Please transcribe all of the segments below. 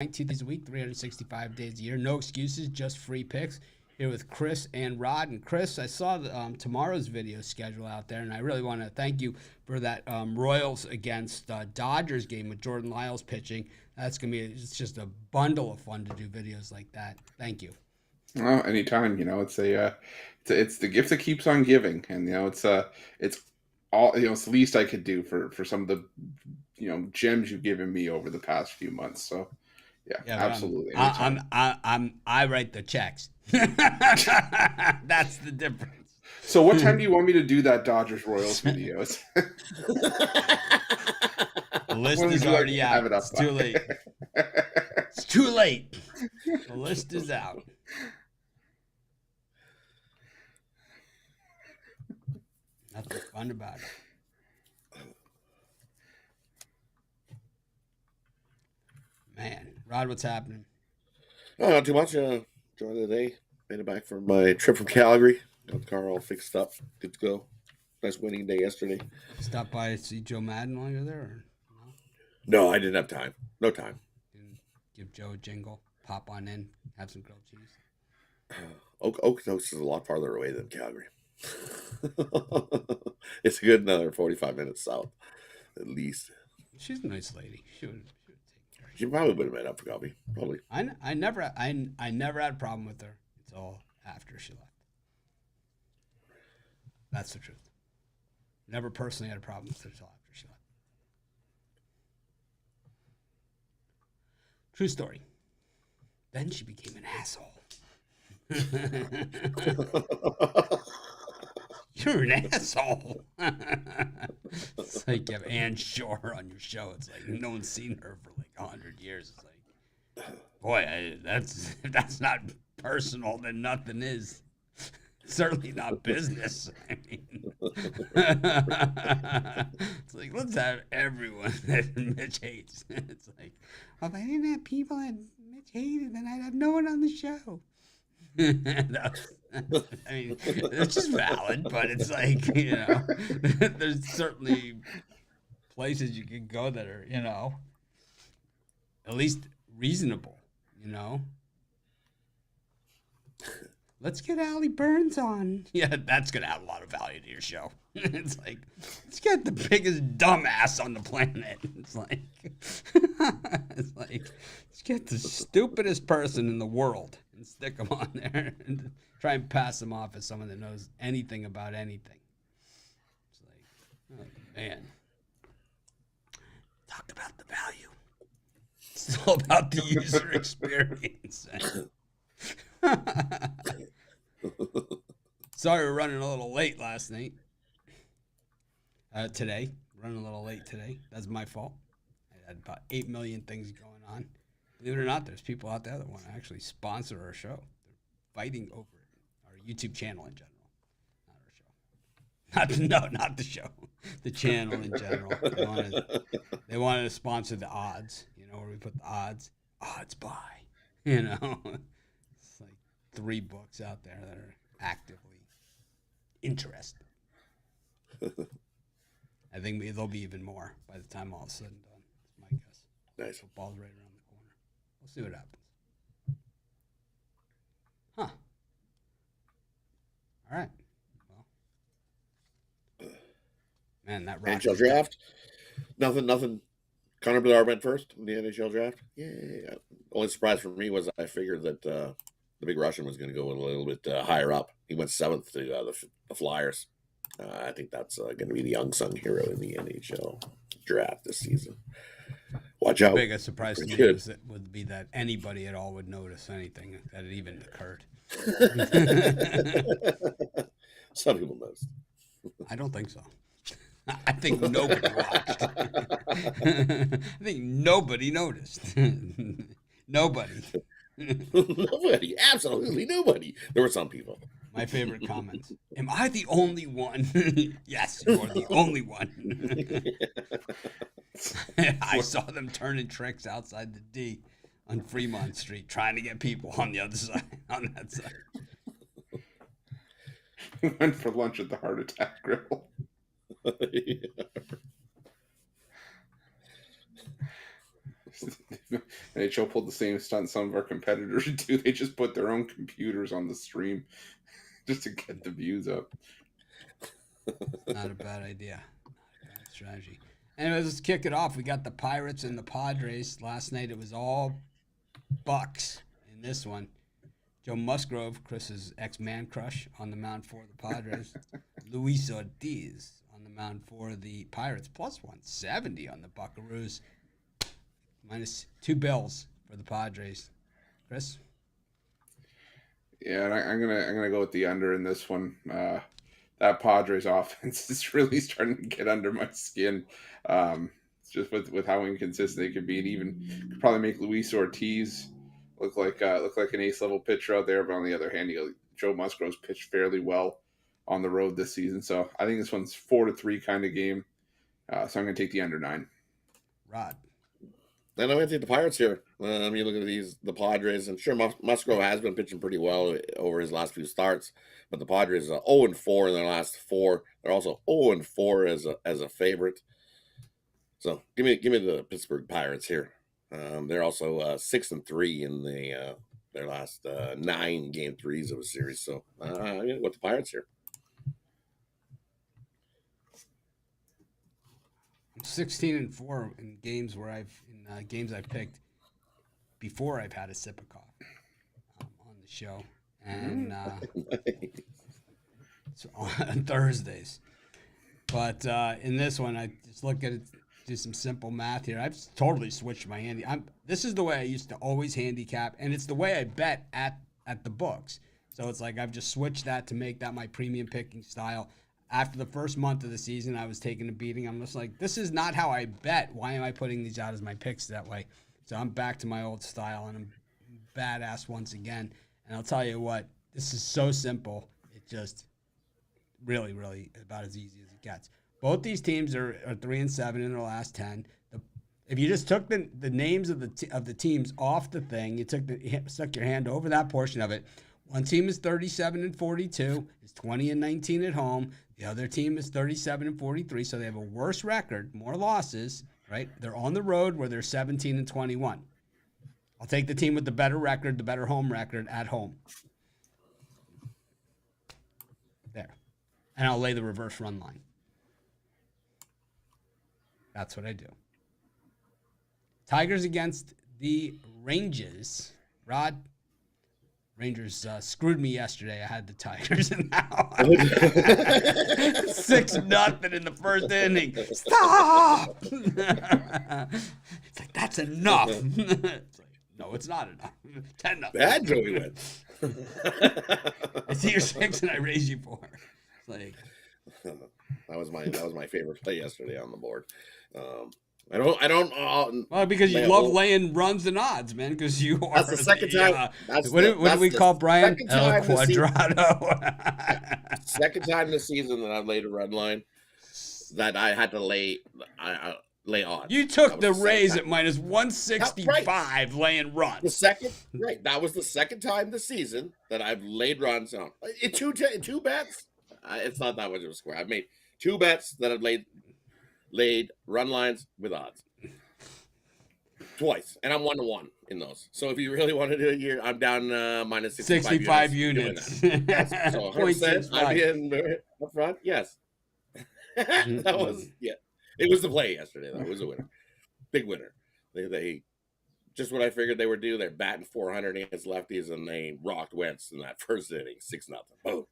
19 days a week, 365 days a year. No excuses, just free picks. Here with Chris and Rod. And Chris, I saw tomorrow's video schedule out there, and I really want to thank you for that Royals against Dodgers game with Jordan Lyles pitching. That's going to be it's just a bundle of fun to do videos like that. Thank you. Well, anytime, it's the gift that keeps on giving, and it's all it's the least I could do for some of the gems you've given me over the past few months. So, yeah, Yeah, but absolutely, anytime. I write the checks. That's the difference. So, what time do you want me to do that Dodgers Royals videos? The list When would is you like me already to have out. it up It's too late. by? It's too late. The list is out. Nothing fun about it. Man, Rod, what's happening? Oh, not too much. Enjoyed the day. Made it back from my trip from Calgary. Got the car all fixed up. Good to go. Nice winning day yesterday. Stop by to see Joe Madden while you're there? Or no? No, I didn't have time. No time. Didn't give Joe a jingle, pop on in, have some grilled cheese. Okotoks is a lot farther away than Calgary. It's a good another 45 minutes south, at least. She's a nice lady. She would take care of She you. probably would have made up for coffee. Probably. I never had a problem with her until after she left. That's the truth. Never personally had a problem with her until after she left. True story. Then she became an asshole. You're an asshole. It's like you have Ann Shore on your show. It's like no one's seen her for like 100 years. It's like, boy, that's not personal. Then nothing is. Certainly not business. I mean, it's like let's have everyone that Mitch hates. It's like, well, if I didn't have people that Mitch hated, then I'd have no one on the show. I mean, it's just valid, but it's like there's certainly places you can go that are at least reasonable. You know, let's get Allie Burns on. Yeah, that's gonna add a lot of value to your show. It's like let's get the biggest dumbass on the planet. It's like let's get the stupidest person in the world and stick them on there and try and pass them off as someone that knows anything about anything. It's like, oh, man, talk about the value. It's all about the user experience. Sorry, we're running a little late last night. Today, running a little late today. That's my fault. I had about 8 million things going on. Believe it or not, there's people out there that want to actually sponsor our show. They're fighting over it. Our YouTube channel in general, not our show. Not the show. The channel in general. They wanted to sponsor the odds. You know where we put the odds. Odds buy. It's like 3 books out there that are actively interested. I think there'll be even more by the time all is said and done. That's my guess. Nice. Football's right around the corner. We'll see what happens. Huh. All right. Well, man, that rock. NHL draft. Nothing. Connor Bedard went first in the NHL draft. Yeah. Only surprise for me was I figured that the big Russian was going to go a little bit higher up. He went 7th to the Flyers. I think that's going to be the unsung hero in the NHL draft this season. Watch out. Biggest surprise to me would be that anybody at all would notice anything that it even occurred. Some people noticed. I don't think so. I think nobody watched. I think nobody noticed. Nobody. Nobody. Absolutely nobody. There were some people. My favorite comments. Am I the only one? Yes, you are the only one. I saw them turning tricks outside the D on Fremont Street, trying to get people on the other side, on that side. Went for lunch at the Heart Attack Grill. Yeah. NHL pulled the same stunt some of our competitors do. They just put their own computers on the stream just to get the views up. Not a bad idea. Not a bad strategy. Anyways, let's kick it off. We got the Pirates and the Padres. Last night it was all Bucks in this one. Joe Musgrove, Chris's ex-man crush, on the mound for the Padres. Luis Ortiz on the mound for the Pirates. Plus 170 on the Buckaroos. Minus 2 bills for the Padres. Chris? Yeah, and I'm gonna go with the under in this one. That Padres offense is really starting to get under my skin. Just with how inconsistent they can be, and even could probably make Luis Ortiz look like an ace level pitcher out there. But on the other hand, Joe Musgrove's pitched fairly well on the road this season, so I think this one's 4-3 kind of game. So I'm gonna take the under 9. Rod? And I'm going to take the Pirates here. You look at the Padres, and sure, Musgrove has been pitching pretty well over his last few starts, but the Padres are 0-4 in their last 4. They're also 0-4 as a favorite. So give me the Pittsburgh Pirates here. They're also 6-3 in their last 9 game threes of a series. So I'm going to go with the Pirates here. I'm 16-4 in games where I've picked before I've had a sip of coffee on the show, and so on Thursdays. But in this one, I just look at it, do some simple math here. I've totally switched my handy. This is the way I used to always handicap, and it's the way I bet at the books. So it's like I've just switched that to make that my premium picking style. After the first month of the season, I was taking a beating. I'm just like, this is not how I bet. Why am I putting these out as my picks that way? So I'm back to my old style, and I'm badass once again. And I'll tell you what, this is so simple. It just really, really about as easy as it gets. Both these teams are 3-7 in their last 10. If you just took the names of the teams off the thing, you stuck your hand over that portion of it. One team is 37-42, is 20-19 at home. The other team is 37-43, so they have a worse record, more losses, right? They're on the road where they're 17-21. I'll take the team with the better record, the better home record at home. There. And I'll lay the reverse run line. That's what I do. Tigers against the Rangers. Rod? Rangers screwed me yesterday. I had the Tigers in that one. 6-0 in the first inning. Stop! It's like, that's enough. It's like, no, it's not enough. 10-0. Bad Joey went. I see you're 6 and I raise you 4. It's like that was my favorite play yesterday on the board. I don't. Well, because you love laying runs and odds, man. Because you are. That's the second time. What do we call Brian? El Quadrado. Second time this season that I've laid a run line that I had to lay odds. You took the Rays at minus 165 laying runs. The second, right? That was the second time this season that I've laid runs on. In two bets, it's not that much of a square. I've made 2 bets that I've laid run lines with odds twice, and I'm 1-1 in those. So if you really want to do it here, I'm down minus 65 units. Yes. So 100%, I'm in up front. Yes, that was It was the play yesterday. Though. It was a winner, big winner. They just what I figured they would do. They're batting 400 against lefties, and they rocked Wentz in that first inning, 6-0. Boom.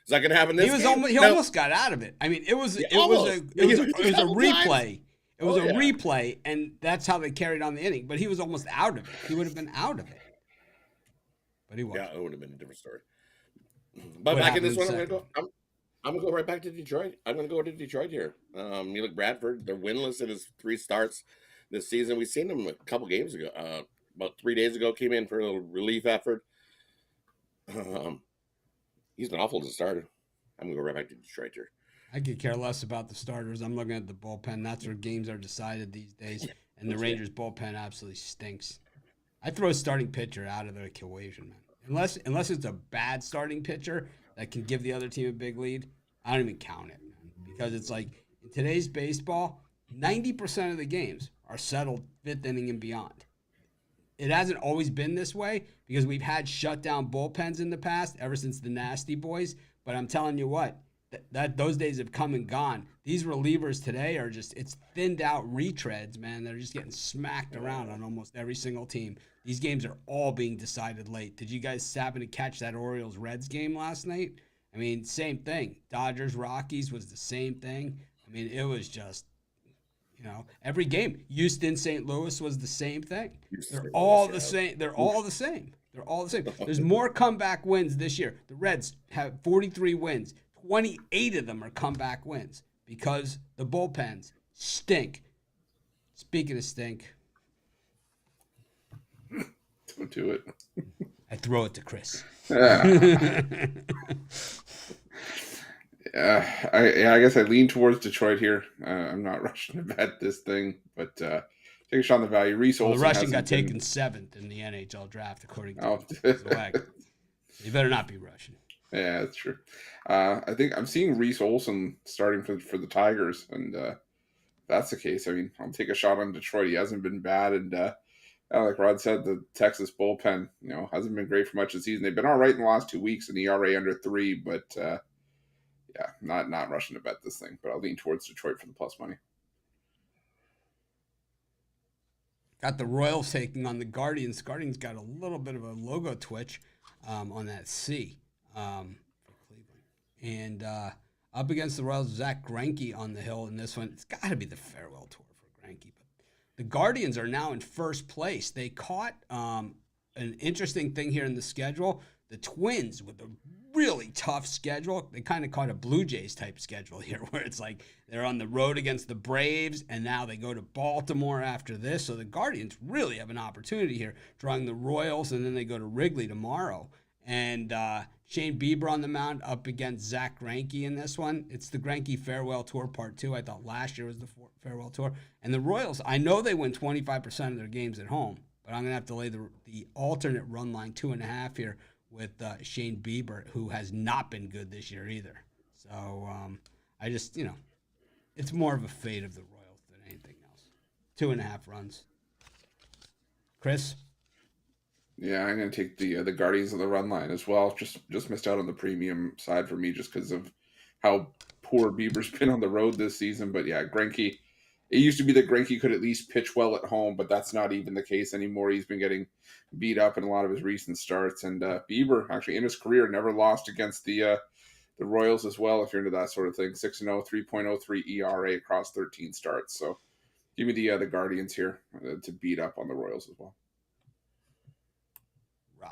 Is that going to happen this game? He almost got out of it. I mean, it was a replay. It was a replay, and that's how they carried on the inning. But he was almost out of it. He would have been out of it. But he wasn't. Yeah, it would have been a different story. But back in this one, I'm going to go right back to Detroit. I'm going to go to Detroit here. You look, Bradford, they're winless in his 3 starts this season. We've seen him a couple games ago. About 3 days ago, came in for a little relief effort. He's been awful as a starter. I'm going to go right back to Detroit here. I could care less about the starters. I'm looking at the bullpen. That's where games are decided these days. And the Rangers bullpen absolutely stinks. I throw a starting pitcher out of the equation, man. Unless it's a bad starting pitcher that can give the other team a big lead, I don't even count it, man. Because it's like, in today's baseball, 90% of the games are settled 5th inning and beyond. It hasn't always been this way because we've had shutdown bullpens in the past ever since the Nasty Boys. But I'm telling you what, that those days have come and gone. These relievers today are just, it's thinned out retreads, man. They're just getting smacked around on almost every single team. These games are all being decided late. Did you guys happen to catch that Orioles-Reds game last night? I mean, same thing. Dodgers-Rockies was the same thing. I mean, it was just, every game. Houston-St. Louis was the same thing. They're all the same. They're all the same. They're all the same. There's more comeback wins this year. The Reds have 43 wins. 28 of them are comeback wins because the bullpens stink. Speaking of stink. Don't do it. I throw it to Chris. I guess I lean towards Detroit here. I'm not rushing to bet this thing, but take a shot on the value. Reese Olson. The Russian got taken 7th in the NHL draft, according to Zwack. You better not be Russian. Yeah, that's true. I think I'm seeing Reese Olson starting for the Tigers, and if that's the case, I mean, I'll take a shot on Detroit. He hasn't been bad, and like Rod said, the Texas bullpen, hasn't been great for much of the season. They've been all right in the last 2 weeks, an ERA under 3, but yeah, not rushing to bet this thing, but I'll lean towards Detroit for the plus money. Got the Royals taking on the Guardians. Guardians got a little bit of a logo twitch on that C for Cleveland. And up against the Royals, Zach Greinke on the hill in this one. It's got to be the farewell tour for Greinke. But the Guardians are now in first place. They caught an interesting thing here in the schedule. The Twins with a really tough schedule. They kind of caught a Blue Jays type schedule here where it's like they're on the road against the Braves and now they go to Baltimore after this. So the Guardians really have an opportunity here, drawing the Royals, and then they go to Wrigley tomorrow. And Shane Bieber on the mound up against Zach Greinke in this one. It's the Greinke Farewell Tour Part 2. I thought last year was the Farewell Tour. And the Royals, I know they win 25% of their games at home, but I'm going to have to lay the alternate run line 2.5 here with Shane Bieber, who has not been good this year either. So I just, it's more of a fate of the Royals than anything else. 2.5 runs. Chris? Yeah, I'm going to take the Guardians on the run line as well. Just missed out on the premium side for me just because of how poor Bieber's been on the road this season. But yeah, Greinke, it used to be that Greinke could at least pitch well at home, but that's not even the case anymore. He's been getting beat up in a lot of his recent starts. And Bieber, actually, in his career, never lost against the Royals as well, if you're into that sort of thing. 6-0, 3.03 ERA across 13 starts. So give me the Guardians here to beat up on the Royals as well. Right.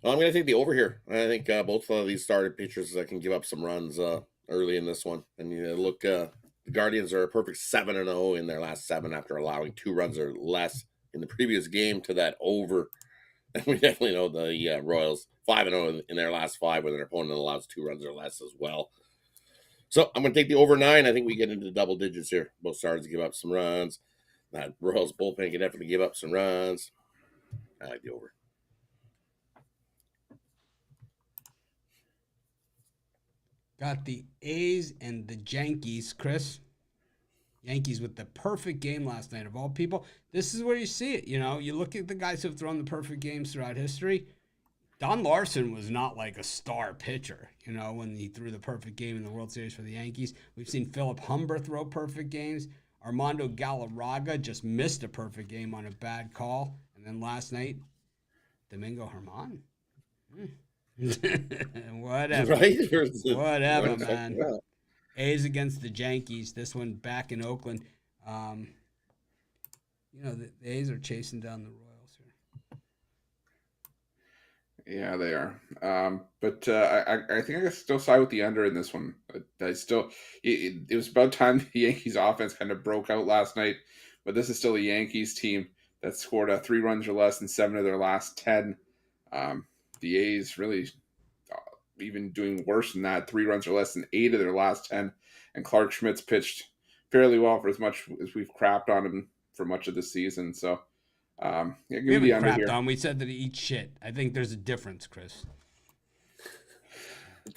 Well, I'm going to take the over here. I think both of these started pitchers can give up some runs early in this one. And look, the Guardians are a perfect 7-0 in their last 7 after allowing 2 runs or less in the previous game to that over. And we definitely know the Royals 5-0 in their last 5 when their opponent allows 2 runs or less as well. So I'm going to take the over 9. I think we get into double digits here. Both sides give up some runs. That Royals bullpen can definitely give up some runs. I like the over. Got the A's and the Yankees, Chris. Yankees with the perfect game last night of all people. This is where you see it. You look at the guys who have thrown the perfect games throughout history. Don Larson was not like a star pitcher, when he threw the perfect game in the World Series for the Yankees. We've seen Philip Humber throw perfect games. Armando Galarraga just missed a perfect game on a bad call. And then last night, Domingo Germán. Whatever. Right? Whatever, man. A's against the Yankees. This one back in Oakland. The A's are chasing down the Royals here. Yeah, they are. But I think I can still side with the under in this one. It was about time the Yankees offense kind of broke out last night, but this is still a Yankees team that scored 3 runs or less in 7 of their last 10. The A's really even doing worse than that, 3 runs or less in 8 of their last 10. And Clark Schmidt's pitched fairly well for as much as we've crapped on him for much of the season. So, give We me the haven't under crapped here. on. We said that he eats shit. I think there's a difference, Chris.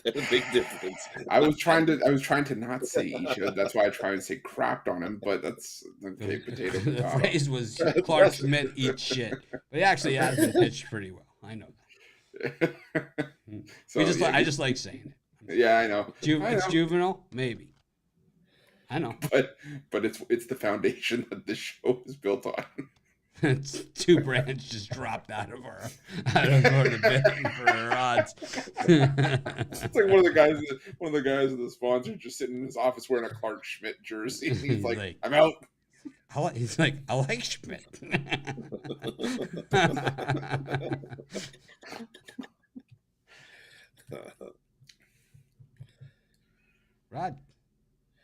There's a big difference. I was trying to not say he should. That's why I try and say crapped on him, but that's okay, potato The potato. phrase was Clark Schmidt eats shit, but he actually has been pitched pretty well. I know that. So yeah, I just like saying it. yeah, I know. It's juvenile, maybe. I know. But it's the foundation that this show is built on. It's two brands just dropped out of the bidding for our odds. It's like one of the guys in the sponsor just sitting in his office wearing a Clark Schmidt jersey. And he's like, I'm out. He's like, I like Schmidt. Rod.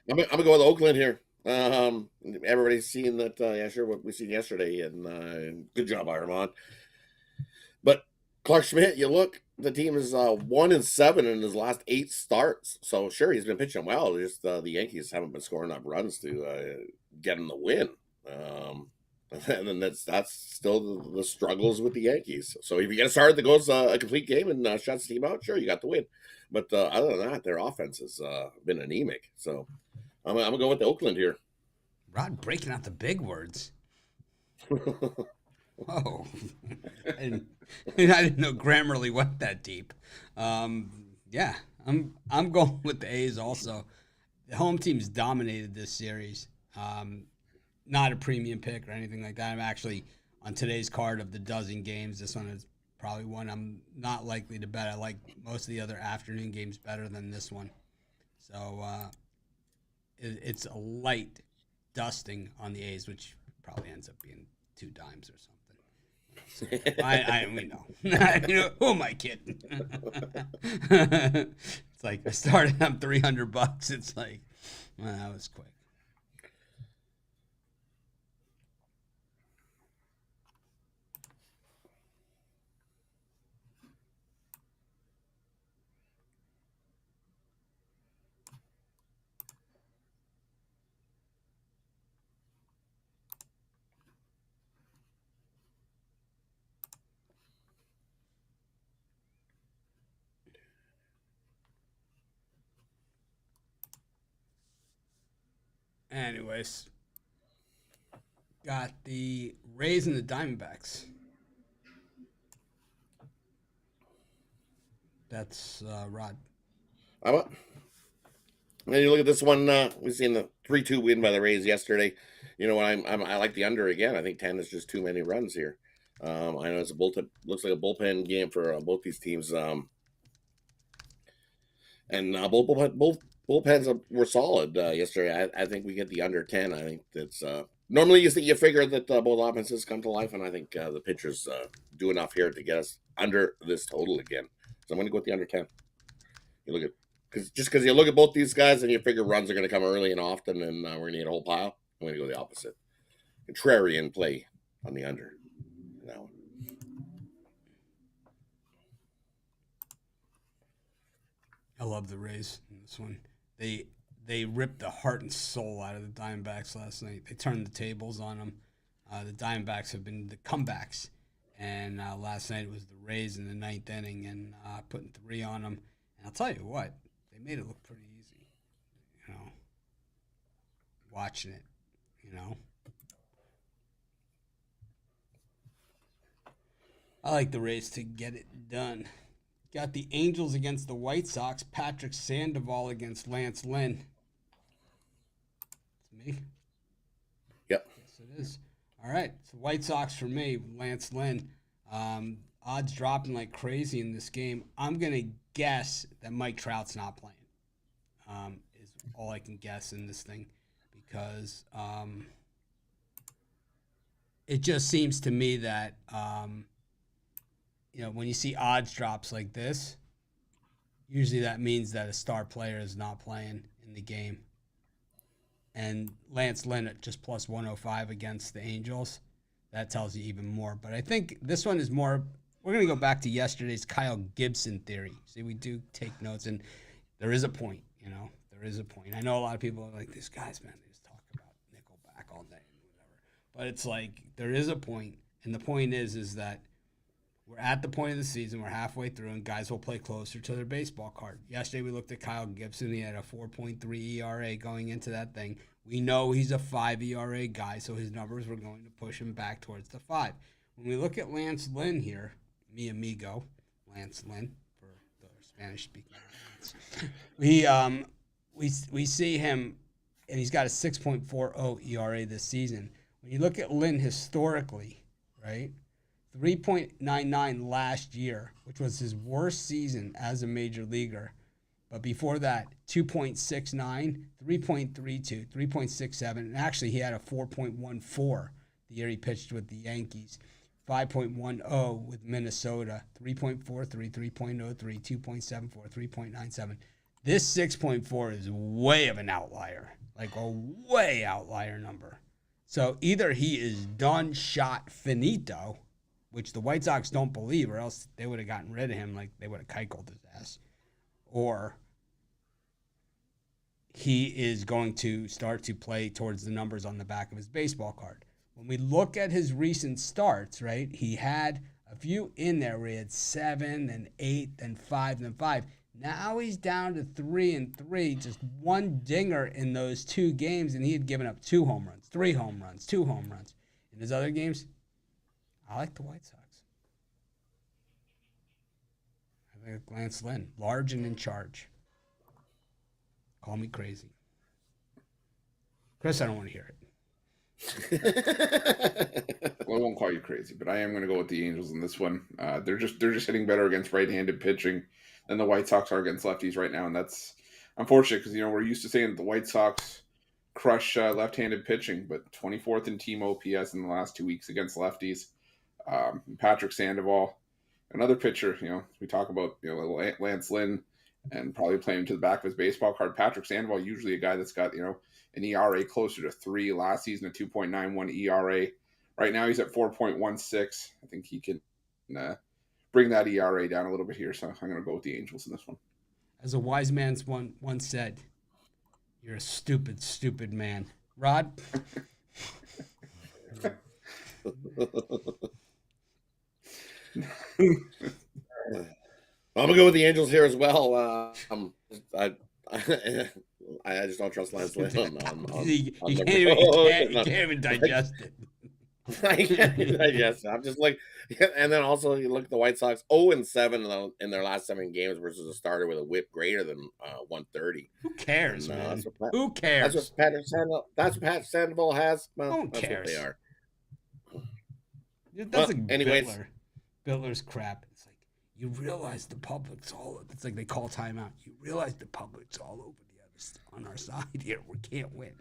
I'm gonna go with Oakland here. Everybody's seen that. Yeah, sure. What we seen yesterday, and good job, Armand. But Clark Schmidt, you look, the team is 1-7 in his last 8 starts. So sure, he's been pitching well. Just the Yankees haven't been scoring enough runs to get him the win. And then that's still the struggles with the Yankees. So if you get a start that goes a complete game and shuts the team out, sure, you got the win. But other than that, their offense has been anemic. So I'm gonna go with the Oakland here. Rod breaking out the big words. Whoa. I didn't know Grammarly went that deep. Yeah, I'm going with the A's also. The home team's dominated this series. Not a premium pick or anything like that. I'm actually on today's card of the dozen games. This one is probably one I'm not likely to bet. I like most of the other afternoon games better than this one. So it's a light dusting on the A's, which probably ends up being 2 dimes or something. So we know. Who am I kidding? It's like I started on $300. It's like, well, that was quick. Anyways, got the Rays and the Diamondbacks. That's Rod. And you look at this one. We've seen the 3-2 win by the Rays yesterday. You know what? I like the under again. I think 10 is just too many runs here. I know it's looks like a bullpen game for both these teams. And both bullpens were solid yesterday. I think we get the under 10. I think that's normally you figure that both offenses come to life, and I think the pitchers do enough here to get us under this total again. So I'm going to go with the under 10. You look at because you look at both these guys and you figure runs are going to come early and often, and we're going to get a whole pile. I'm going to go the opposite, contrarian play on the under. That one. I love the Rays in this one. They ripped the heart and soul out of the Diamondbacks last night. They turned the tables on them. The Diamondbacks have been the comebacks, and last night it was the Rays in the 9th inning and putting 3 on them. And I'll tell you what, they made it look pretty easy. You know, watching it. You know, I like the Rays to get it done. Got the Angels against the White Sox. Patrick Sandoval against Lance Lynn. It's me. Yep. Yes, it is. All right. So White Sox for me. Lance Lynn. Odds dropping like crazy in this game. I'm going to guess that Mike Trout's not playing. Is all I can guess in this thing. Because it just seems to me that... when you see odds drops like this, usually that means that a star player is not playing in the game. And Lance Lynn at just plus 105 against the Angels, that tells you even more. But I think this one is more, we're going to go back to yesterday's Kyle Gibson theory. See, we do take notes, and there is a point, there is a point. I know a lot of people are like, these guys, man, they just talk about Nickelback all day and whatever. But it's like, there is a point, and the point is that we're at the point of the season. We're halfway through, and guys will play closer to their baseball card. Yesterday, we looked at Kyle Gibson. He had a 4.3 ERA going into that thing. We know he's a 5 ERA guy, so his numbers were going to push him back towards the 5. When we look at Lance Lynn here, mi amigo, Lance Lynn, for the Spanish-speaking audience, we see him, and he's got a 6.40 ERA this season. When you look at Lynn historically, right, 3.99 last year, which was his worst season as a major leaguer. But before that, 2.69, 3.32, 3.67, and actually he had a 4.14 the year he pitched with the Yankees, 5.10 with Minnesota, 3.43, 3.03, 2.74, 3.97. This 6.4 is way of an outlier, like a way outlier number. So either he is done, shot, finito, which the White Sox don't believe, or else they would have gotten rid of him, like they would have keikled his ass, or he is going to start to play towards the numbers on the back of his baseball card. When we look at his recent starts, right, he had a few in there where he had 7 and 8 and 5 and 5. Now he's down to 3 and 3, just one dinger in those 2 games, and he had given up 2 home runs, 3 home runs, 2 home runs. In his other games, I like the White Sox. I think Lance Lynn, large and in charge. Call me crazy. Chris, I don't want to hear it. Well, I won't call you crazy, but I am going to go with the Angels in this one. They're just hitting better against right-handed pitching than the White Sox are against lefties right now, and that's unfortunate because we're used to saying that the White Sox crush left-handed pitching, but 24th in team OPS in the last 2 weeks against lefties. Patrick Sandoval, another pitcher. We talk about Lance Lynn and probably playing to the back of his baseball card. Patrick Sandoval, usually a guy that's got an ERA closer to 3. Last season, a 2.91 ERA. Right now, he's at 4.16. I think he can bring that ERA down a little bit here. So I'm going to go with the Angels in this one. As a wise man once said, "You're a stupid, stupid man." Rod? I'm gonna go with the Angels here as well. I just don't trust Lance Lynn. You can't even digest it. I can't digest it. I'm just like, and then also you look at the White Sox 0-7 in their last 7 games versus a starter with a WHIP greater than 130. Who cares, man? Who That's cares? what Pat Sandoval has. Well, Who that's cares? what they are. That's like anyways. Biller's crap. It's like, you realize the public's all. It's like they call timeout. You realize the public's all over on our side here. We can't win.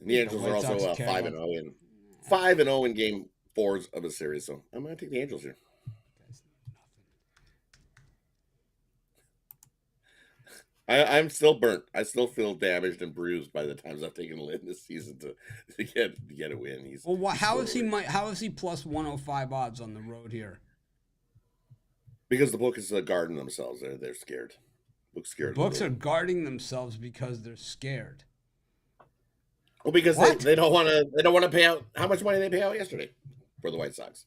The Angels are also 5-0 5-0 in game 4s of a series. So I'm going to take the Angels here. I'm still burnt. I still feel damaged and bruised by the times I've taken Lynn this season to get a win. How is he plus 105 odds on the road here? Because the book is guarding themselves. They're scared. Books are guarding themselves because they're scared. Well, because they don't want to pay out. How much money did they pay out yesterday for the White Sox?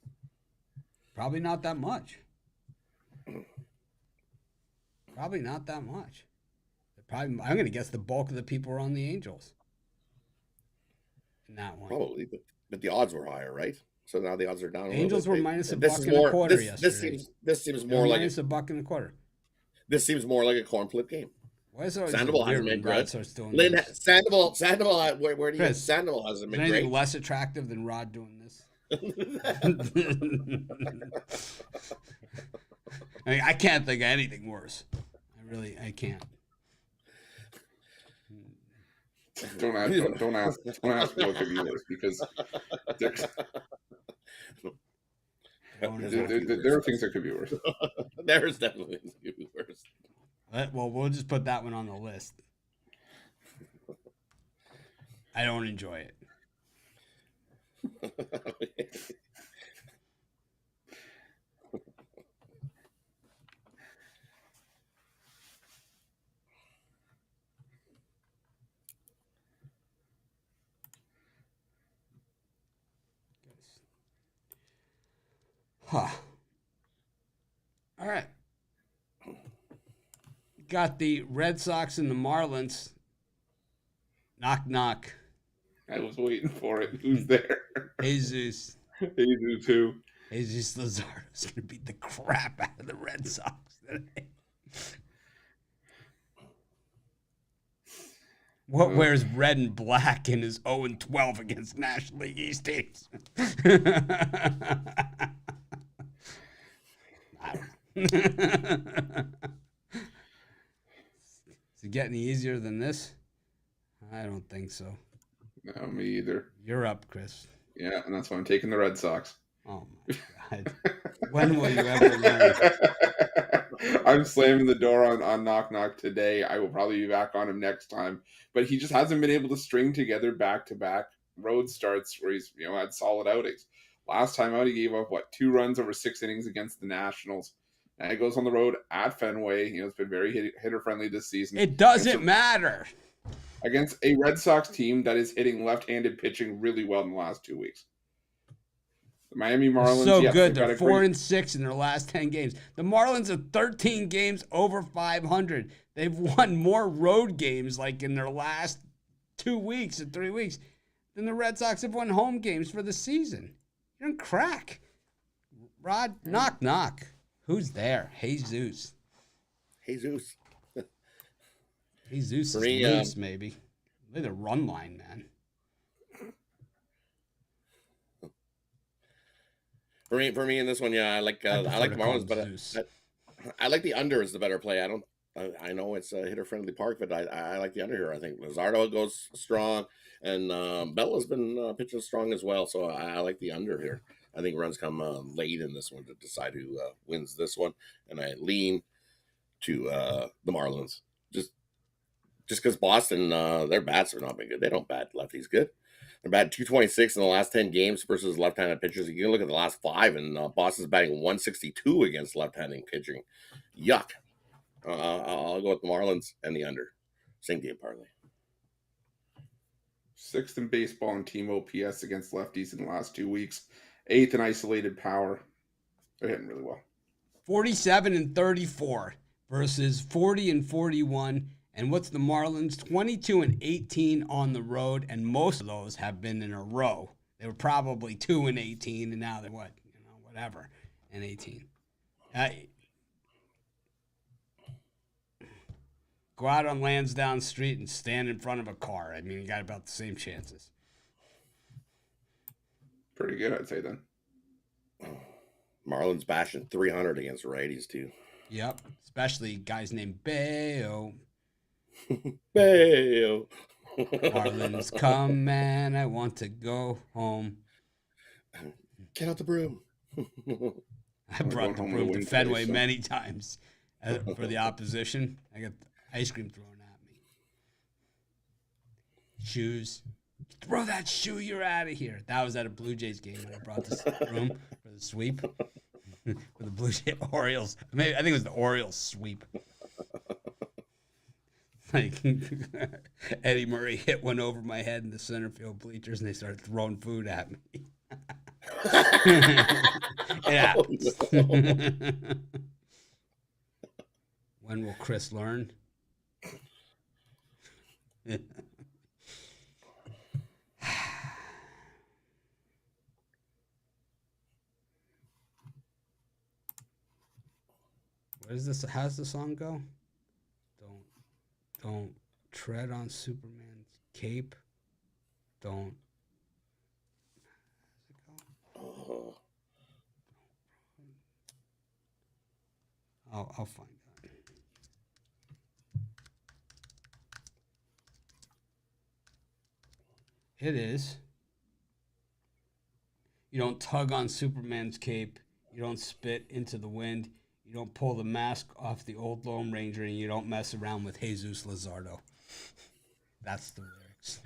Probably not that much. Probably not that much. I'm going to guess the bulk of the people are on the Angels in that one. Probably, but the odds were higher, right? So now the odds are down. Angels were minus $1.25 yesterday. This seems more like minus $1.25. This seems more like a corn flip game. Why is it Sandoval hasn't been good. Sandoval, where do you Chris, Sandoval hasn't been great. Anything less attractive than Rod doing this? I mean, I can't think of anything worse. I can't. Don't ask me what could be worse, because there are things that could be worse. There's definitely things that could be worse. Well, we'll just put that one on the list. I don't enjoy it. Huh. All right. Got the Red Sox and the Marlins. Knock, knock. I was waiting for it. Who's there? Jesus. Jesus who? Jesus Luzardo's going to beat the crap out of the Red Sox today. What wears red and black and is 0-12 against National League East teams? I don't know. Is it getting easier than this? I don't think so. No, me either. You're up, Chris. Yeah, and that's why I'm taking the Red Sox. Oh my God. When will you ever learn? I'm slamming the door on Knock Knock today. I will probably be back on him next time. But he just hasn't been able to string together back-to-back road starts where he's had solid outings. Last time out, he gave up, 2 runs over 6 innings against the Nationals. And he goes on the road at Fenway. It's been very hitter-friendly this season. It doesn't matter. Against a Red Sox team that is hitting left-handed pitching really well in the last 2 weeks. The Miami Marlins, so yes, good. They're 4-6 in their last 10 games. The Marlins are 13 games over 500. They've won more road games like in their last 2 weeks or 3 weeks than the Red Sox have won home games for the season. You're in crack. Rod, knock, knock. Who's there? Jesus. Jesus. Jesus is loose, maybe. Look at the run line, man. For me in this one, yeah, I like the Marlins, but I like the under is the better play. I know it's a hitter-friendly park, but I like the under here. I think Luzardo goes strong, and Bella's been pitching strong as well, so I like the under here. I think runs come late in this one to decide who wins this one, and I lean to the Marlins. Just because Boston, their bats are not been good. They don't bat lefties good. They're batting 226 in the last 10 games versus left-handed pitchers. You can look at the last 5, and Boston's batting 162 against left-handed pitching. Yuck. I'll go with the Marlins and the under. Same game parlay. 6th in baseball in team OPS against lefties in the last 2 weeks. 8th in isolated power. They're hitting really well. 47-34 versus 40-41. And what's the Marlins? 22-18 on the road, and most of those have been in a row. They were probably 2-18, and now they're whatever, and 18. Go out on Lansdowne Street and stand in front of a car. I mean, you got about the same chances. Pretty good, I'd say then. Marlins bashing 300 against righties too. Yep, especially guys named Bayo. Bayo. Marlins come, man. I want to go home. Get out the broom. I brought the broom to Fenway many times for the opposition. I got ice cream thrown at me. Shoes. Throw that shoe, you're out of here. That was at a Blue Jays game when I brought this broom for the sweep. For the Blue Jays Orioles. I think it was the Orioles sweep. Like Eddie Murray hit one over my head in the center field bleachers, and they started throwing food at me. Yeah. Oh, no. When will Chris learn? What is this? How's the song go? Don't tread on Superman's cape. Don't. I'll find out. It is. You don't tug on Superman's cape. You don't spit into the wind. You don't pull the mask off the old Lone Ranger, and you don't mess around with Jesus Luzardo. That's the lyrics.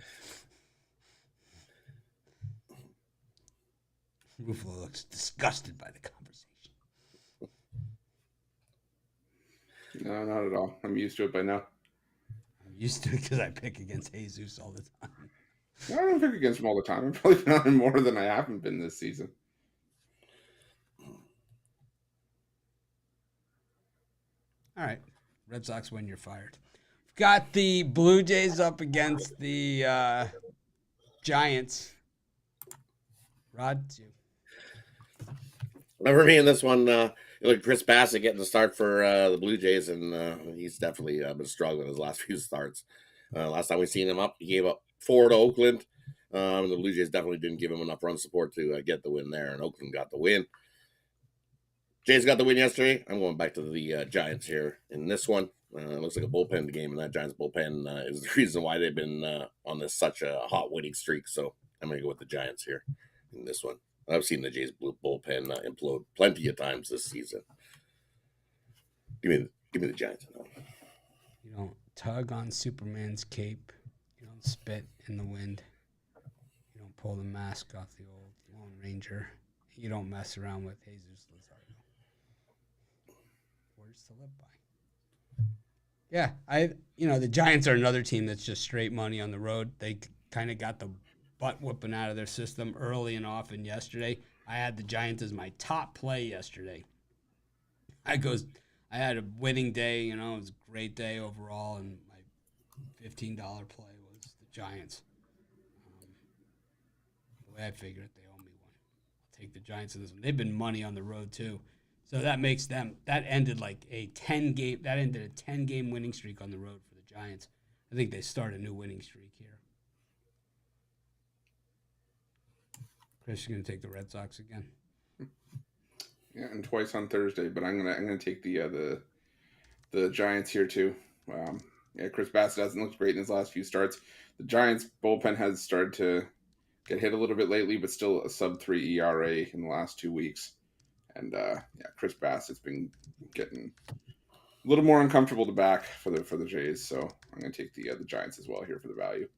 Ruffalo looks disgusted by the conversation. No, not at all. I'm used to it by now. I'm used to it because I pick against Jesus all the time. No, I don't pick against him all the time. I've probably been on him more than I haven't been this season. All right. Red Sox win, you're fired. Got the Blue Jays up against the Giants. Rod, it's you. For me in this one, look, Chris Bassett getting the start for the Blue Jays, and he's definitely been struggling his last few starts. Last time we seen him up, he gave up 4 to Oakland. The Blue Jays definitely didn't give him enough run support to get the win there, and Oakland got the win. Jays got the win yesterday. I'm going back to the Giants here in this one. It looks like a bullpen game, and that Giants bullpen is the reason why they've been on this such a hot winning streak. So I'm going to go with the Giants here in this one. I've seen the Jays bullpen implode plenty of times this season. Give me the Giants. You don't tug on Superman's cape. You don't spit in the wind. You don't pull the mask off the old Lone Ranger. You don't mess around with Jesus Luzardo. Words to live by. Yeah, the Giants are another team that's just straight money on the road. They kind of got the butt whooping out of their system early and often yesterday. I had the Giants as my top play yesterday. I had a winning day, it was a great day overall, and my $15 play was the Giants. The way I figured it, they owe me one. I'll take the Giants in this one. They've been money on the road too. So that makes them, that ended a 10-game winning streak on the road for the Giants. I think they start a new winning streak here. Chris, you're going to take the Red Sox again? Yeah, and twice on Thursday, but I'm gonna take the Giants here too. Chris Bassett hasn't looked great in his last few starts. The Giants bullpen has started to get hit a little bit lately, but still a sub-3 ERA in the last 2 weeks. And Chris Bassett's been getting a little more uncomfortable to back for the Jays, so I'm gonna take the Giants as well here for the value.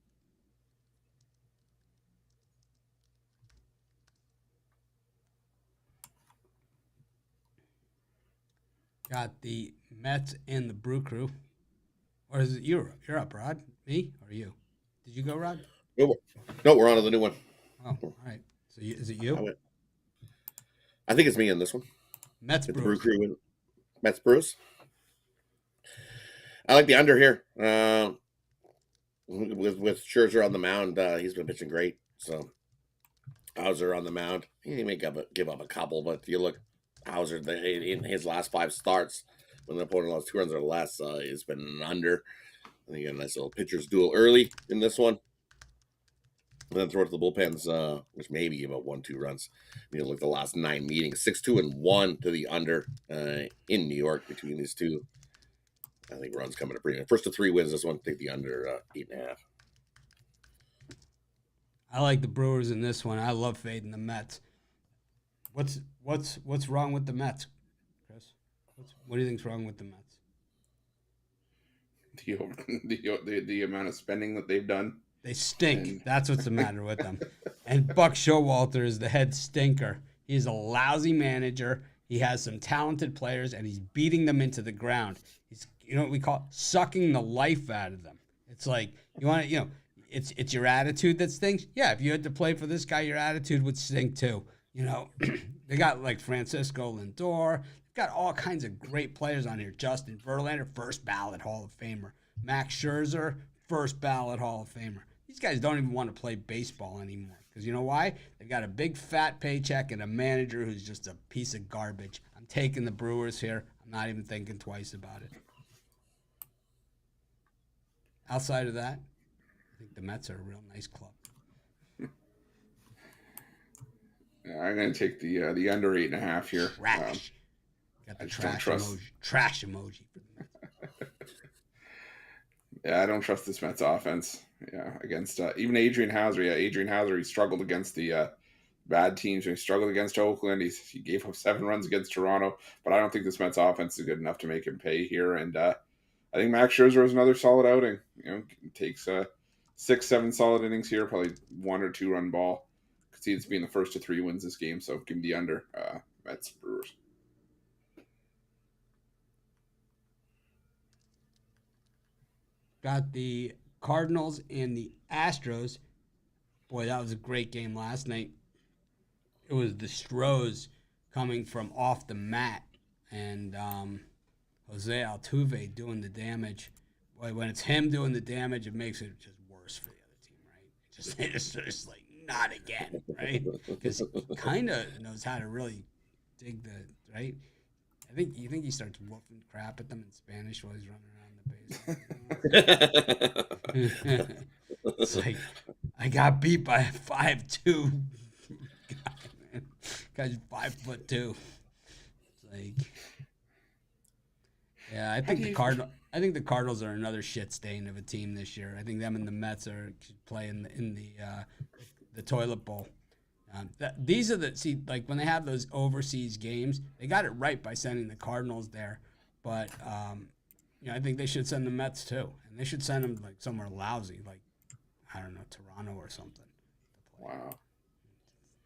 Got the Mets and the Brew Crew. Or is it you? You're up, Rod. Me or you? Did you go, Rod? No, we're on to the new one. Oh, all right. So is it you? I think it's me in this one. Mets Brew Brew Crew. Mets Brews. I like the under here. With Scherzer on the mound, he's been pitching great. So Hauser on the mound, he may give up a couple, but you look Hauser in his last 5 starts when the opponent lost 2 runs or less, it's been an under. And you get a nice little pitcher's duel early in this one. And then throw it to the bullpens, which maybe give up 1-2 runs. You look at the last 9 meetings, 6-2-1 to the under in New York between these two. I think runs coming to premium. First of 3 wins, this one, take the under 8.5. I like the Brewers in this one. I love fading the Mets. What's wrong with the Mets, Chris? What do you think's wrong with the Mets? The amount of spending that they've done. They stink. That's what's the matter with them. And Buck Showalter is the head stinker. He's a lousy manager. He has some talented players, and he's beating them into the ground. He's, what we call sucking the life out of them. It's like it's your attitude that stinks. Yeah, if you had to play for this guy, your attitude would stink too. They got like Francisco Lindor. They've got all kinds of great players on here. Justin Verlander, first ballot Hall of Famer. Max Scherzer, first ballot Hall of Famer. These guys don't even want to play baseball anymore. Because you know why? They've got a big fat paycheck and a manager who's just a piece of garbage. I'm taking the Brewers here. I'm not even thinking twice about it. Outside of that, I think the Mets are a real nice club. I'm going to take the under 8.5 here. Trash. Got the trash emoji for the Mets. Yeah, I don't trust this Mets offense. Yeah, against even Adrian Hauser. Yeah, Adrian Hauser, he struggled against the bad teams. He struggled against Oakland. He gave up 7 runs against Toronto. But I don't think this Mets offense is good enough to make him pay here. And I think Max Scherzer is another solid outing. Takes 6-7 solid innings here, probably 1 or 2 run ball. Could see it's being the first of 3 wins this game. So give me the under. Mets Brewers. Got the Cardinals and the Astros. Boy, that was a great game last night. It was the Stros coming from off the mat. And Jose Altuve doing the damage. Boy, when it's him doing the damage, it makes it just worse for the other team, right? It's just like, not again, right? Because he kind of knows how to really dig the, right? You think he starts whooping crap at them in Spanish while he's running around the base. It's like, I got beat by a 5'2" guy, man. Guy's 5'2". It's like, yeah, I think the Cardinals are another shit stain of a team this year. I think them and the Mets are playing in the toilet bowl. These are like when they have those overseas games, they got it right by sending the Cardinals there, but I think they should send the Mets too, and they should send them like somewhere lousy, like I don't know, Toronto or something. Wow.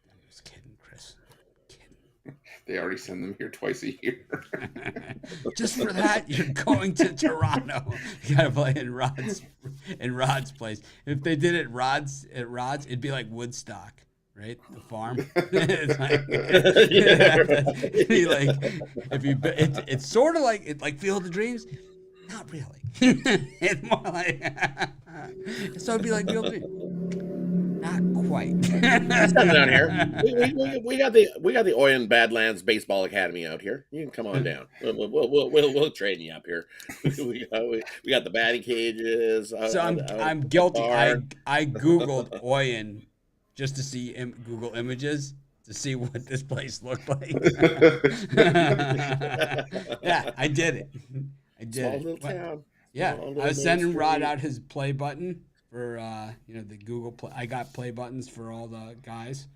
I'm just kidding, Chris. They already send them here twice a year. Just for that, you're going to Toronto. You gotta play in Rod's place. If they did it at Rod's, it'd be like Woodstock, right? The farm. It's like, it's sort of like Field of Dreams. Not really. It's more like so it'd be like Field of Dreams. Not quite. Down here, we got the Oyen Badlands Baseball Academy out here. You can come on down. We'll train you up here. we got the batting cages. So I'm guilty. I googled Oyen just to see Google Images to see what this place looked like. Yeah, I did it. Small little town. Yeah, I was sending Rod out his play button for the Google Play. I got play buttons for all the guys,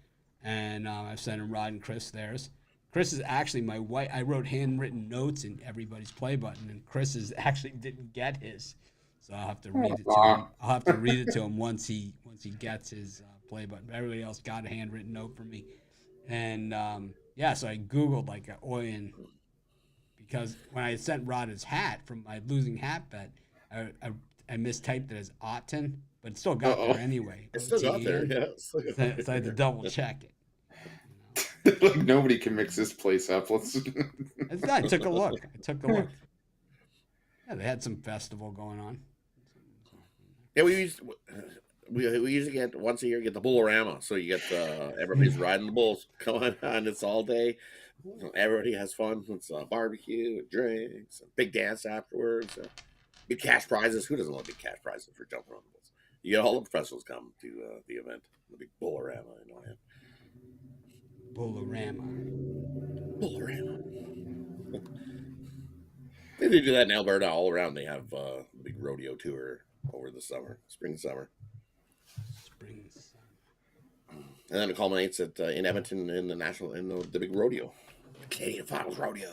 and I sent Rod and Chris theirs. Chris is actually my wife. I wrote handwritten notes in everybody's play button, and Chris actually didn't get his, so I'll have to read it to him. I'll have to read it to him once he gets his play button. But everybody else got a handwritten note from me, and so I Googled like an Oyen, because when I sent Rod his hat from my losing hat bet, I mistyped it as Otten, but it still got there anyway. It still got there, yeah. So I had to double check it. Like nobody can mix this place up. I took a look. Yeah, they had some festival going on. Yeah, we usually get once a year get the Bullorama, so you get everybody's riding the bulls. Come on, and it's all day. Everybody has fun. It's barbecue, drinks, big dance afterwards. Big cash prizes. Who doesn't love big cash prizes for jumping on the bulls? You get all the professionals come to the event. The big Bullorama. Bullorama. They do that in Alberta all around. They have a big rodeo tour over the summer, spring, summer. And then it culminates in Edmonton in the big rodeo, the Canadian Finals Rodeo.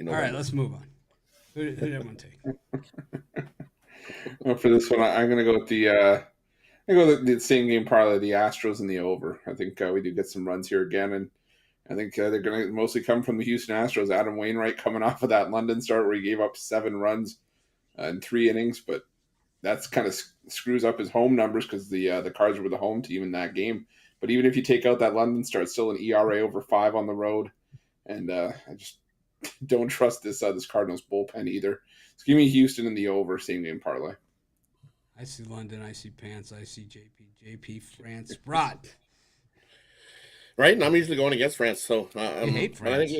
All right, let's move on. Who did everyone take? Well, for this one, I'm going to go with the same game parlay, the Astros and the over. I think we do get some runs here again, and I think they're going to mostly come from the Houston Astros. Adam Wainwright coming off of that London start where he gave up 7 runs in 3 innings, but that's kind of screws up his home numbers because the Cards were the home team in that game. But even if you take out that London start, still an ERA over 5 on the road, and I just don't trust this Cardinals bullpen either. So give me Houston in the over, same game parlay. I see London, I see Pants, I see JP France, Rod. Right, and I'm usually going against France, so you hate France.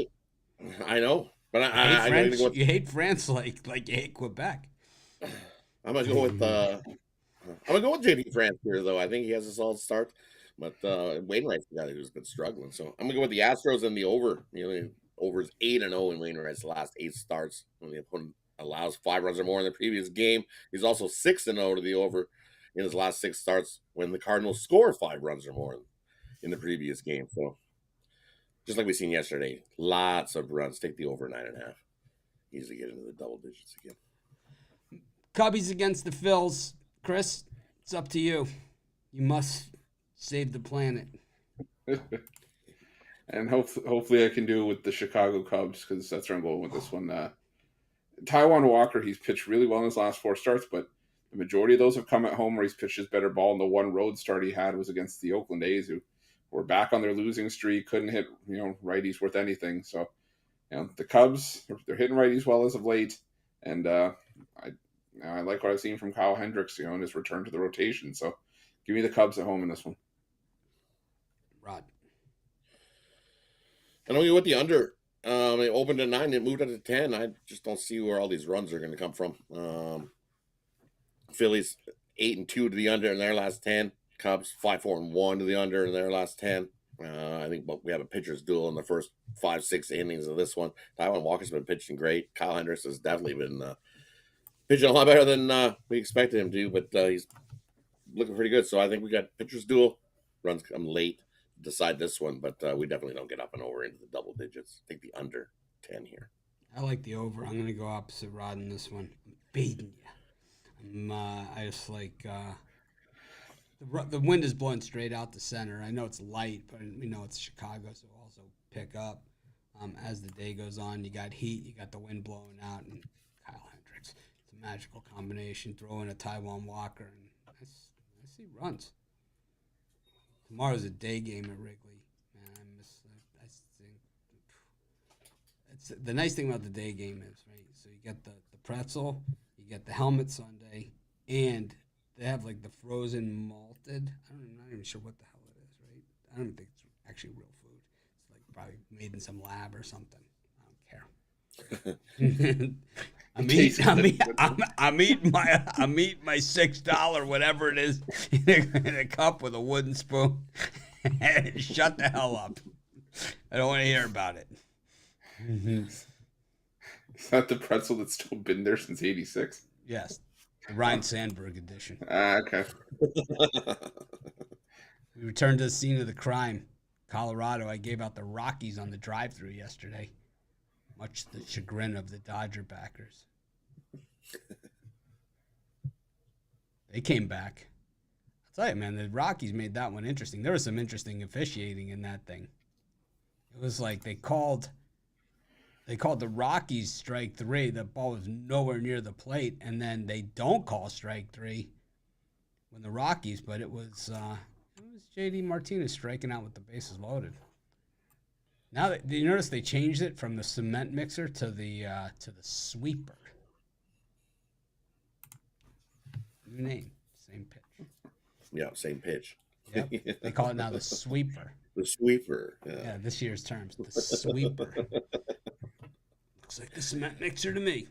I know, but I hate France. You hate France like you hate Quebec. I'm gonna go with JP France here, though. I think he has a solid start, but Wainwright's the guy who's been struggling. So I'm gonna go with the Astros and the over. Over's 8-0 in Wainwright's last 8 starts. When the opponent allows 5 runs or more in the previous game, he's also 6-0 to the over in his last 6 starts when the Cardinals score 5 runs or more in the previous game. So just like we seen yesterday, lots of runs. Take the over 9.5. Easily get into the double digits again. Cubbies against the Phils. Chris, it's up to you. You must save the planet. And hopefully I can do it with the Chicago Cubs because that's where I'm going with this one. Taijuan Walker, he's pitched really well in his last 4 starts, but the majority of those have come at home where he's pitched his better ball. And the one road start he had was against the Oakland A's, who were back on their losing streak, couldn't hit righties worth anything. So The Cubs, they're hitting righties well as of late, and I like what I've seen from Kyle Hendricks, in his return to the rotation. So give me the Cubs at home in this one. Rod. And I'm going to go with the under. It opened at 9, it moved up to 10. I just don't see where all these runs are going to come from. Phillies 8-2 to the under in their last 10. Cubs 5-4-1 to the under in their last 10. I think we have a pitcher's duel in the first 5-6 innings of this one. Taijuan Walker's been pitching great. Kyle Hendricks has definitely been pitching a lot better than we expected him to, but he's looking pretty good. So I think we got pitcher's duel. Runs come late to decide this one, but we definitely don't get up and over into the double digits. I think the under 10 here. I like the over. I'm going to go opposite Rod in this one. I'm baiting you. I just like the wind is blowing straight out the center. I know it's light, but we know it's Chicago, so it'll also pick up as the day goes on. You got heat, you got the wind blowing out, and Kyle Hendricks. It's a magical combination. Throw in a Taijuan Walker, and I see runs. Tomorrow's a day game at Wrigley. Man, I think it's the nice thing about the day game is, right? So you get the pretzel, you get the helmet sundae, and they have like the frozen malted. I'm not even sure what the hell it is, right? I don't think it's actually real food. It's like probably made in some lab or something. I don't care. I'm eating my $6 whatever it is in a cup with a wooden spoon. Shut the hell up! I don't want to hear about it. Is that the pretzel that's still been there since '86? Yes, the Ryan Sandberg edition. Okay. We returned to the scene of the crime, Colorado. I gave out the Rockies on the drive-thru yesterday, much to the chagrin of the Dodger backers. They came back. I'll tell you, man, the Rockies made that one interesting. There was some interesting officiating in that thing. It was like they called the Rockies strike 3. The ball was nowhere near the plate, and then they don't call strike 3 when the Rockies, but it was J.D. Martinez striking out with the bases loaded. Now, did you notice they changed it from the cement mixer to the sweeper? New name, same pitch. Yeah, same pitch. Yep. They call it now the sweeper. The sweeper. Yeah, this year's terms, the sweeper. Looks like the cement mixer to me.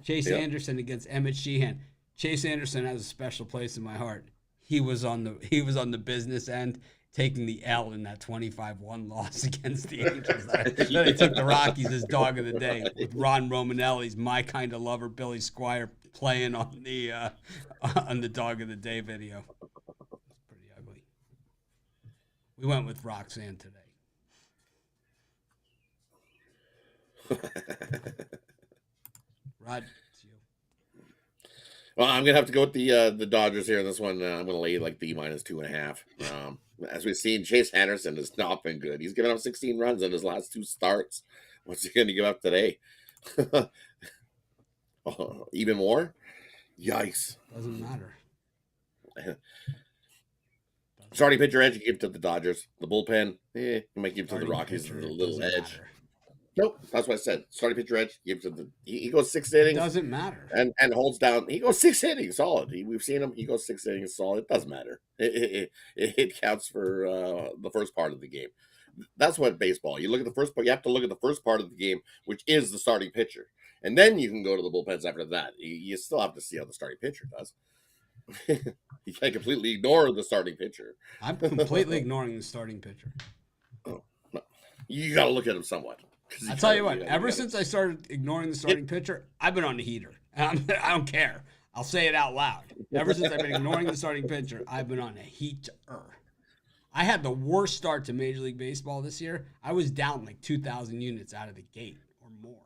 Chase Anderson against Emmett Sheehan. Chase Anderson has a special place in my heart. He was on the business end, taking the L in that 25-1 loss against the Angels. They took the Rockies as dog of the day with Ron Romanelli's My Kind of Lover, Billy Squire, playing on the dog of the day video. It's pretty ugly. We went with Roxanne today. Rod, it's you. Well, I'm gonna have to go with the Dodgers here in this one. I'm gonna lay like the -2.5. As we've seen, Chase Anderson has not been good. He's given up 16 runs in his last 2 starts. What's he going to give up today? Even more? Yikes! Doesn't matter. Starting pitcher edge, you give to the Dodgers. The bullpen, you might give to the Starting Rockies pitcher, with a it little doesn't edge. matter. Nope, that's what I said. Starting pitcher edge, give to the. He goes 6 innings. Doesn't matter. And holds down. He goes 6 innings, solid. We've seen him. He goes 6 innings, solid. It doesn't matter. It counts for the first part of the game. That's what baseball. You look at the first part. You have to look at the first part of the game, which is the starting pitcher, and then you can go to the bullpens after that. You still have to see how the starting pitcher does. You can't completely ignore the starting pitcher. I'm completely ignoring the starting pitcher. Oh, no. You got to look at him somewhat. I'll tell you what, ever since I started ignoring the starting pitcher, I've been on the heater. I don't care. I'll say it out loud. Ever since I've been ignoring the starting pitcher, I've been on a heater. I had the worst start to Major League Baseball this year. I was down like 2,000 units out of the gate or more.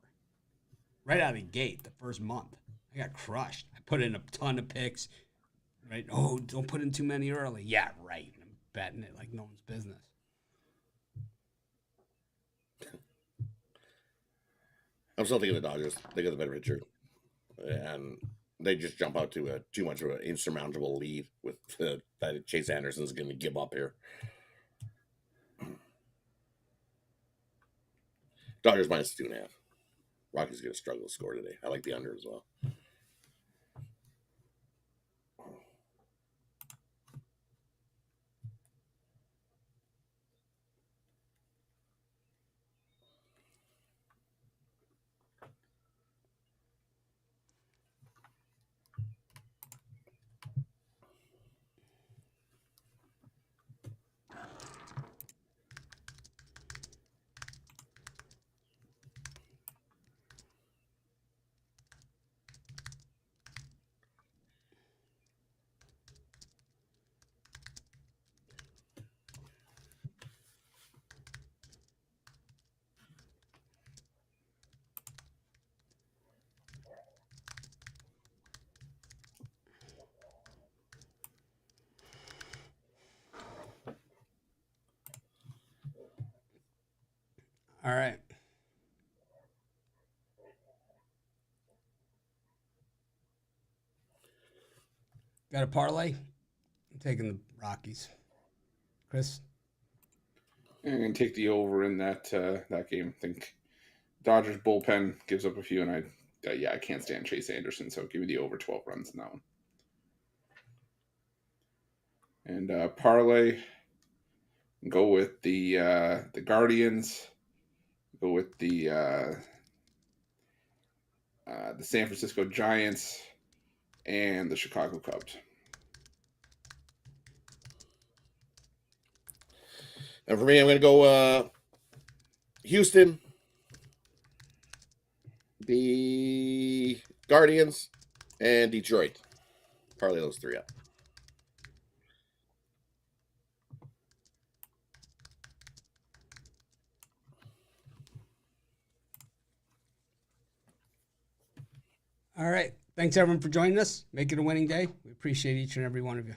Right out of the gate, the first month. I got crushed. I put in a ton of picks. Right? Oh, don't put in too many early. Yeah, right. I'm betting it like no one's business. I'm still thinking the Dodgers. They got the better pitcher, and they just jump out to too much of an insurmountable lead with that Chase Anderson's going to give up here. Dodgers minus 2.5. Rockies going to struggle to score today. I like the under as well. All right. Got a parlay? I'm taking the Rockies. Chris? I'm going to take the over in that game. I think Dodgers bullpen gives up a few, and I can't stand Chase Anderson, so give me the over 12 runs in that one. And parlay, go with the Guardians. Go with the San Francisco Giants and the Chicago Cubs. And for me, I'm going to go Houston, the Guardians, and Detroit. Parlay those three up. All right. Thanks, everyone, for joining us. Make it a winning day. We appreciate each and every one of you.